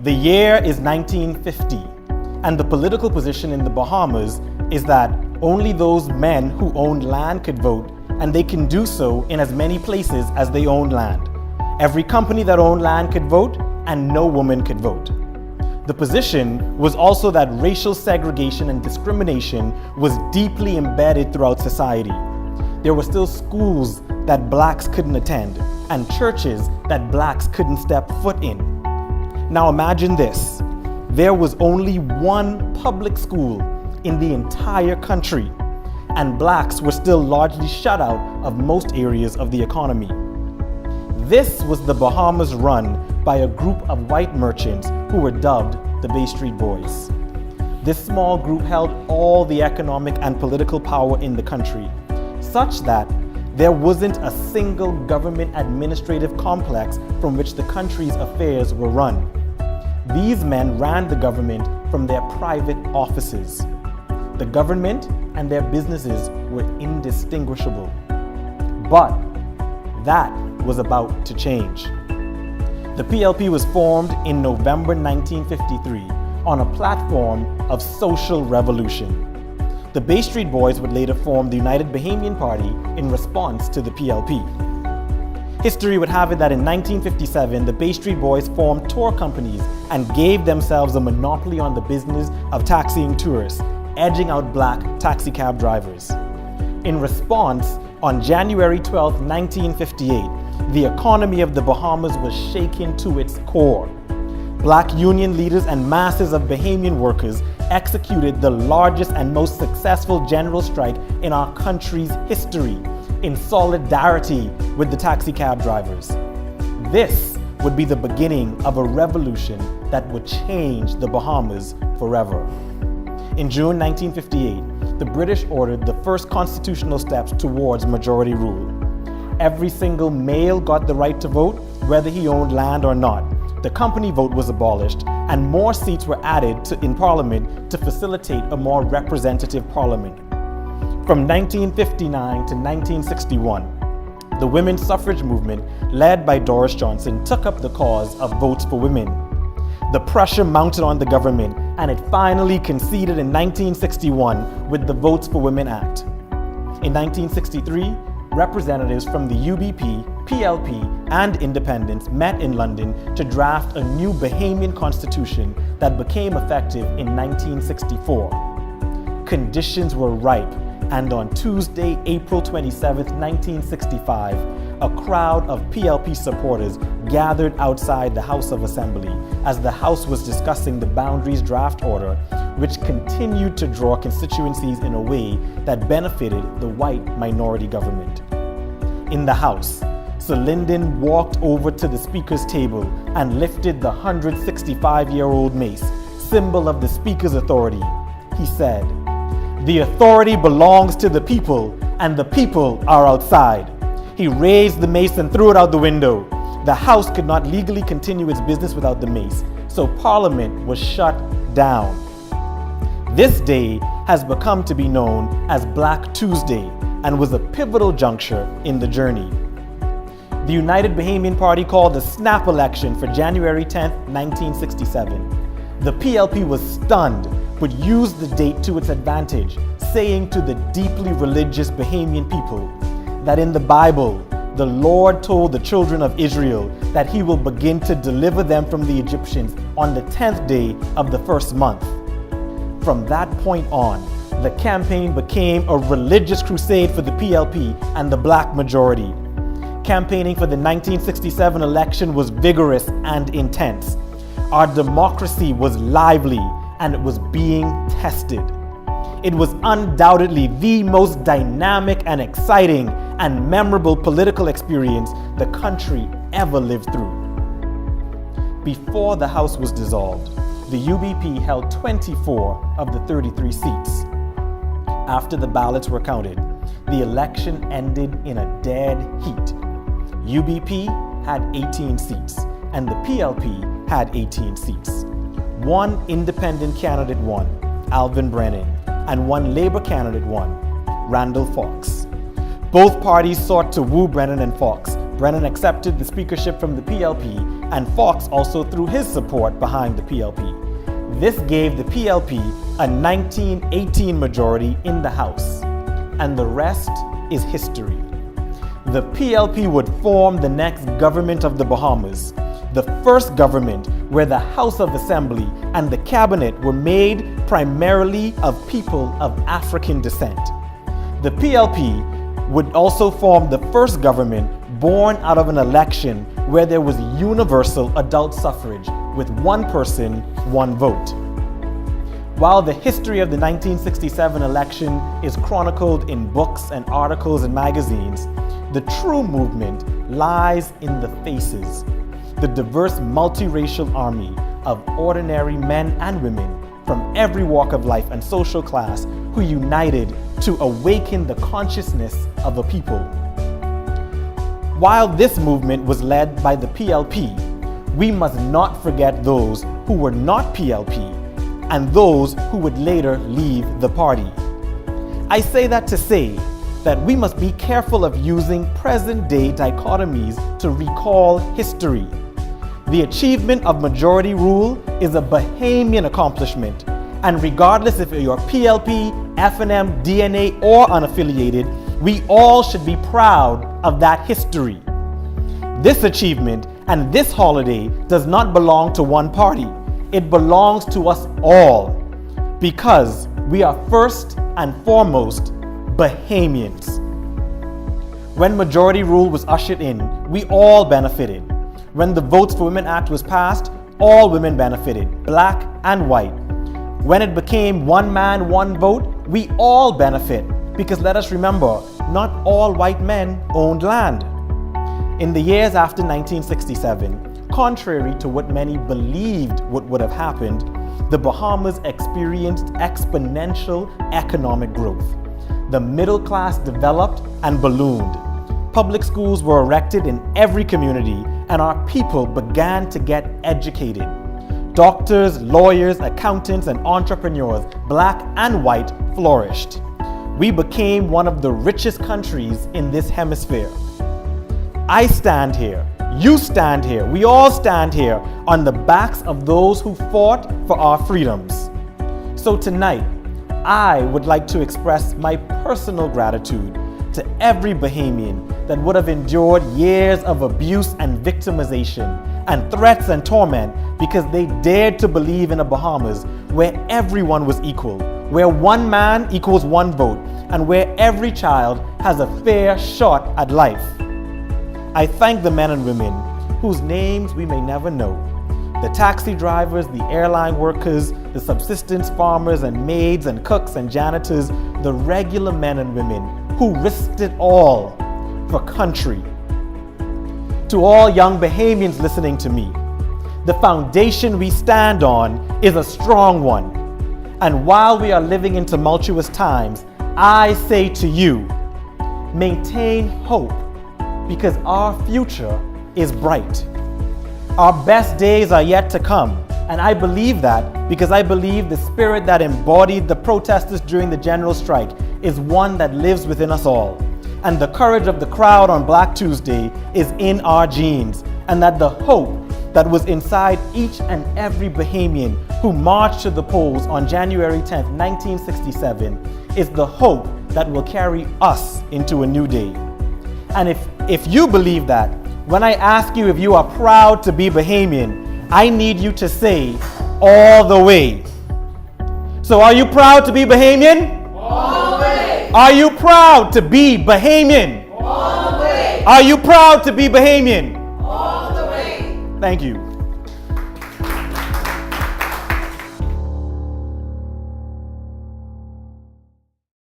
The year is 1950, and the political position in the Bahamas is that only those men who owned land could vote, and they can do so in as many places as they own land. Every company that owned land could vote, and no woman could vote. The position was also that racial segregation and discrimination was deeply embedded throughout society. There were still schools that blacks couldn't attend, and churches that blacks couldn't step foot in. Now imagine this. There was only one public school in the entire country, and blacks were still largely shut out of most areas of the economy. This was the Bahamas run by a group of white merchants who were dubbed the Bay Street Boys. This small group held all the economic and political power in the country, such that there wasn't a single government administrative complex from which the country's affairs were run. These men ran the government from their private offices. The government and their businesses were indistinguishable. But that was about to change. The PLP was formed in November 1953 on a platform of social revolution. The Bay Street Boys would later form the United Bahamian Party in response to the PLP. History would have it that in 1957, the Bay Street Boys formed tour companies and gave themselves a monopoly on the business of taxiing tourists, edging out black taxi cab drivers. In response, on January 12, 1958, the economy of the Bahamas was shaken to its core. Black union leaders and masses of Bahamian workers executed the largest and most successful general strike in our country's history in solidarity with the taxi cab drivers. This would be the beginning of a revolution that would change the Bahamas forever. In June 1958, the British ordered the first constitutional steps towards majority rule. Every single male got the right to vote, whether he owned land or not. The company vote was abolished, and more seats were added in Parliament to facilitate a more representative Parliament. From 1959 to 1961, the women's suffrage movement, led by Doris Johnson, took up the cause of votes for women. The pressure mounted on the government, and it finally conceded in 1961 with the Votes for Women Act. In 1963, representatives from the UBP, PLP, and independents met in London to draft a new Bahamian constitution that became effective in 1964. Conditions were ripe, and on Tuesday, April 27, 1965, a crowd of PLP supporters gathered outside the House of Assembly as the House was discussing the Boundaries Draft Order, which continued to draw constituencies in a way that benefited the white minority government. In the House, Sir Lyndon walked over to the Speaker's table and lifted the 165-year-old mace, symbol of the Speaker's authority. He said, "The authority belongs to the people, and the people are outside." He raised the mace and threw it out the window. The House could not legally continue its business without the mace, so Parliament was shut down. This day has become to be known as Black Tuesday and was a pivotal juncture in the journey. The United Bahamian Party called a snap election for January 10, 1967. The PLP was stunned, but used the date to its advantage, saying to the deeply religious Bahamian people that in the Bible, the Lord told the children of Israel that he will begin to deliver them from the Egyptians on the 10th day of the first month. From that point on, the campaign became a religious crusade for the PLP and the black majority. Campaigning for the 1967 election was vigorous and intense. Our democracy was lively, and it was being tested. It was undoubtedly the most dynamic and exciting and memorable political experience the country ever lived through. Before the House was dissolved, the UBP held 24 of the 33 seats. After the ballots were counted, the election ended in a dead heat. UBP had 18 seats, and the PLP had 18 seats. One independent candidate won, Alvin Brennan, and one Labour candidate won, Randall Fox. Both parties sought to woo Brennan and Fox, Brennan accepted the speakership from the PLP, and Fox also threw his support behind the PLP. This gave the PLP a 1918 majority in the House, and the rest is history. The PLP would form the next government of the Bahamas, the first government where the House of Assembly and the Cabinet were made primarily of people of African descent. The PLP would also form the first government born out of an election where there was universal adult suffrage with one person, one vote. While the history of the 1967 election is chronicled in books and articles and magazines, the true movement lies in the faces, the diverse multiracial army of ordinary men and women from every walk of life and social class who united to awaken the consciousness of a people. While this movement was led by the PLP, we must not forget those who were not PLP and those who would later leave the party. I say that to say that we must be careful of using present-day dichotomies to recall history. The achievement of majority rule is a Bahamian accomplishment, and regardless if you're PLP, FNM, DNA, or unaffiliated, we all should be proud of that history. This achievement and this holiday does not belong to one party. It belongs to us all, because we are first and foremost Bahamians. When majority rule was ushered in, we all benefited. When the Votes for Women Act was passed, all women benefited, black and white. When it became one man, one vote, we all benefit, because let us remember, not all white men owned land. In the years after 1967, contrary to what many believed would have happened, the Bahamas experienced exponential economic growth. The middle class developed and ballooned. Public schools were erected in every community, and our people began to get educated. Doctors, lawyers, accountants, and entrepreneurs, black and white, flourished. We became one of the richest countries in this hemisphere. I stand here, you stand here, we all stand here on the backs of those who fought for our freedoms. So tonight, I would like to express my personal gratitude to every Bahamian that would have endured years of abuse and victimization and threats and torment because they dared to believe in a Bahamas where everyone was equal, where one man equals one vote, and where every child has a fair shot at life. I thank the men and women whose names we may never know, the taxi drivers, the airline workers, the subsistence farmers and maids and cooks and janitors, the regular men and women who risked it all for country. To all young Bahamians listening to me, the foundation we stand on is a strong one. And while we are living in tumultuous times, I say to you, maintain hope, because our future is bright. Our best days are yet to come, and I believe that because I believe the spirit that embodied the protesters during the general strike is one that lives within us all. And the courage of the crowd on Black Tuesday is in our genes, and that the hope that was inside each and every Bahamian who marched to the polls on January 10th, 1967, is the hope that will carry us into a new day. And if you believe that, when I ask you if you are proud to be Bahamian, I need you to say, all the way. So are you proud to be Bahamian? All the way. Are you proud to be Bahamian? All the way. Are you proud to be Bahamian? All the way. Thank you.